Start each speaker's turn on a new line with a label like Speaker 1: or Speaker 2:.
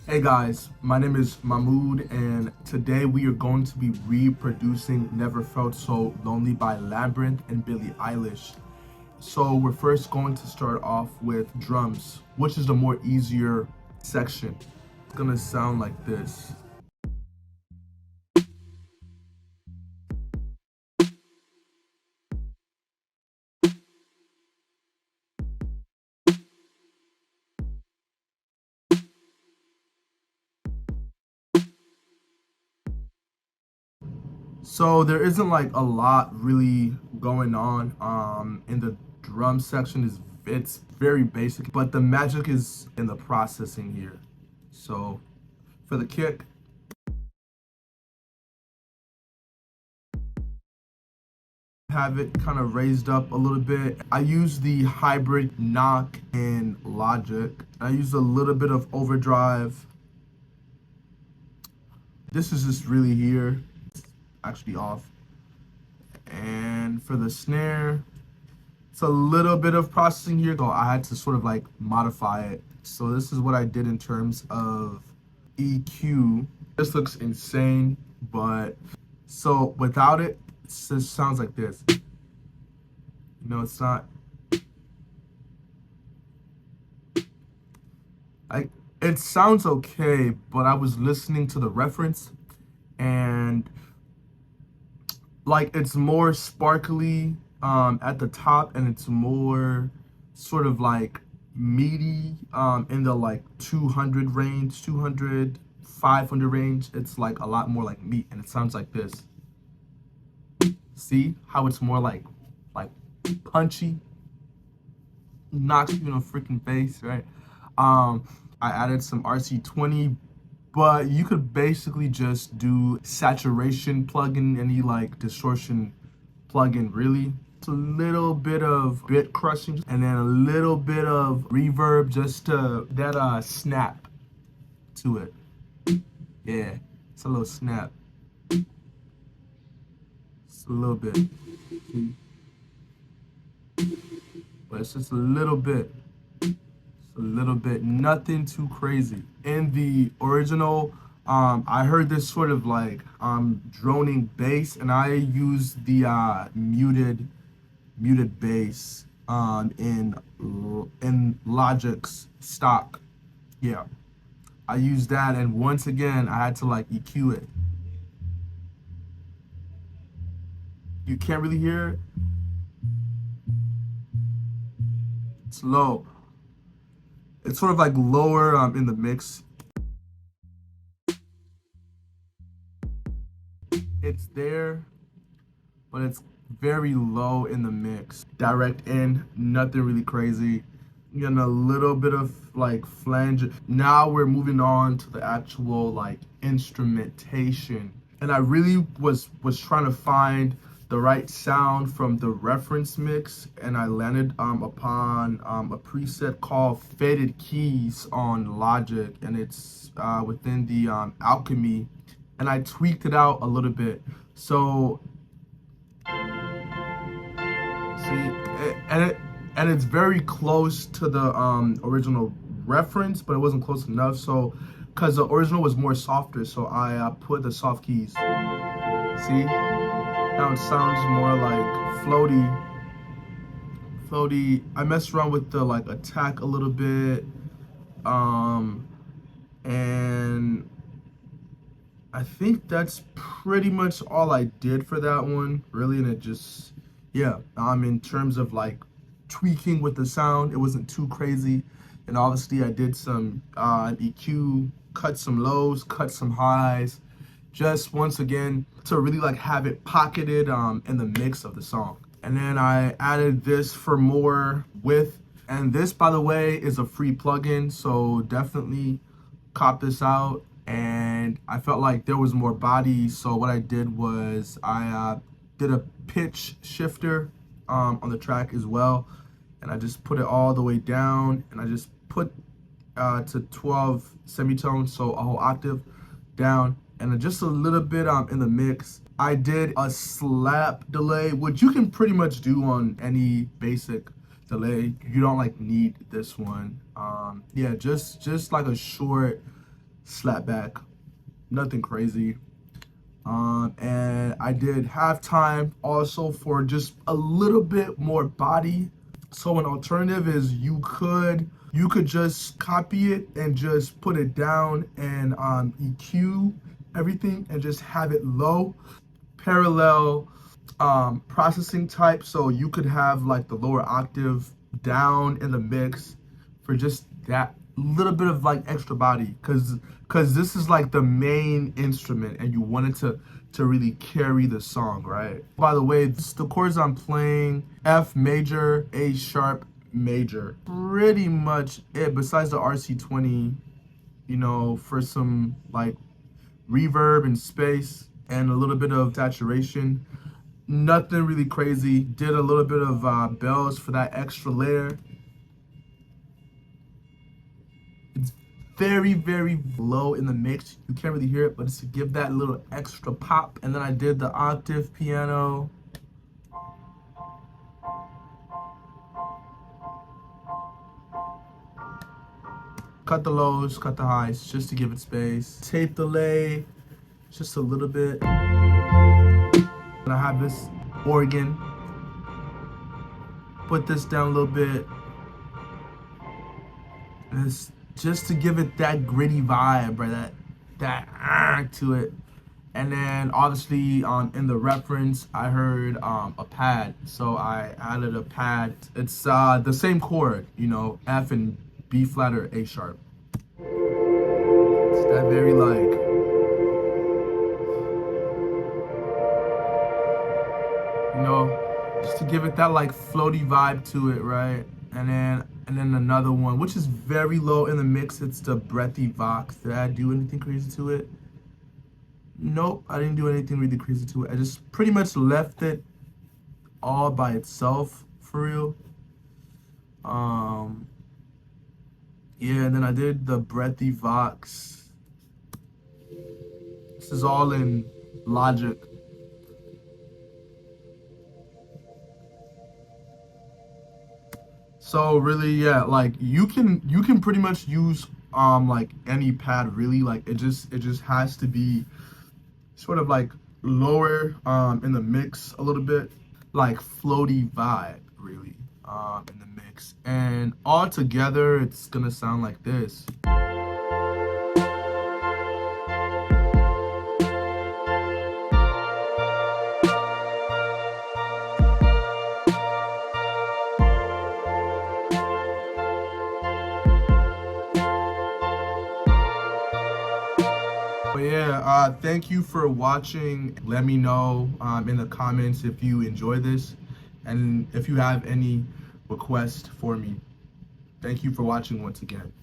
Speaker 1: Hey guys, my name is Mahmood, and today we are going to be reproducing Never Felt So Lonely by Labrinth and Billie Eilish. So we're first going to start off with drums, which is the more easier section. It's gonna sound like this. So there isn't like a lot really going on in the drum section. It's very basic, but the magic is in the processing here. So for the kick, have it kind of raised up a little bit. I use the hybrid knock in Logic. I use a little bit of overdrive. This is just really here, actually off. And for the snare, it's a little bit of processing here. So I had to sort of like modify it. So this is what I did in terms of EQ. This looks insane, but so without it, it just sounds like this. It's not. I it sounds okay, but I was listening to the reference and like it's more sparkly at the top, and it's more sort of like meaty in the like 200 range, 200, 500 range. It's like a lot more like meat, and it sounds like this. See how it's more like punchy, knocks you in the freaking face, right? I added some RC20, but you could basically just do saturation plugin, any like distortion plugin, really. It's a little bit of bit crushing and then a little bit of reverb, just to that snap to it. Yeah, it's a little snap. It's a little bit. See? But it's just a little bit. A little bit, nothing too crazy. In the original, I heard this sort of like droning bass, and I used the muted bass in Logic's stock. Yeah, I used that, and once again, I had to like EQ it. You can't really hear it. It's low. It's sort of like lower in the mix. It's there, but it's very low in the mix. Direct in, nothing really crazy. Getting a little bit of like flange. Now we're moving on to the actual like instrumentation. And I really was trying to find the right sound from the reference mix, and I landed upon a preset called Faded Keys on Logic, and it's within the Alchemy, and I tweaked it out a little bit. So see, and it's very close to the original reference, but it wasn't close enough. So, because the original was more softer, so I put the soft keys. See, now it sounds more like floaty. I messed around with the like attack a little bit, and I think that's pretty much all I did for that one, really. And it just, yeah, in terms of like tweaking with the sound, it wasn't too crazy. And obviously, I did some EQ, cut some lows, cut some highs, just once again to really like have it pocketed in the mix of the song. And then I added this for more width. And this, by the way, is a free plugin, so definitely cop this out. And I felt like there was more body, so what I did was I did a pitch shifter on the track as well, and I just put it all the way down, and I just put to 12 semitones, so a whole octave down, and just a little bit in the mix. I did a slap delay, which you can pretty much do on any basic delay. You don't like need this one. Yeah, just like a short slap back, nothing crazy. And I did halftime also for just a little bit more body. So an alternative is you could just copy it and just put it down and EQ everything and just have it low, parallel processing type. So you could have like the lower octave down in the mix for just that little bit of like extra body, because this is like the main instrument and you want it to really carry the song, right? By the way, the chords I'm playing: F major, A sharp major, pretty much it, besides the RC20, for some like reverb and space and a little bit of saturation. Nothing really crazy. Did a little bit of bells for that extra layer. It's very, very low in the mix. You can't really hear it, but it's to give that little extra pop. And then I did the octave piano. Cut the lows, cut the highs, just to give it space. Tape delay, just a little bit. And I have this organ. Put this down a little bit. And it's just to give it that gritty vibe, right? That to it. And then obviously in the reference I heard a pad, so I added a pad. It's the same chord, F and B flat or A sharp. It's that very like, just to give it that like floaty vibe to it, right? And then another one which is very low in the mix. It's the breathy vox. Did I do anything crazy to it? Nope, I didn't do anything really crazy to it. I just pretty much left it all by itself, for real. Yeah, and then I did the breathy vox. This is all in Logic. So really, yeah, like you can pretty much use like any pad, really. Like it just has to be sort of like lower in the mix a little bit, like floaty vibe, really, in the mix. And all together it's gonna sound like this. But yeah, thank you for watching. Let me know in the comments if you enjoy this and if you have any requests for me. Thank you for watching once again.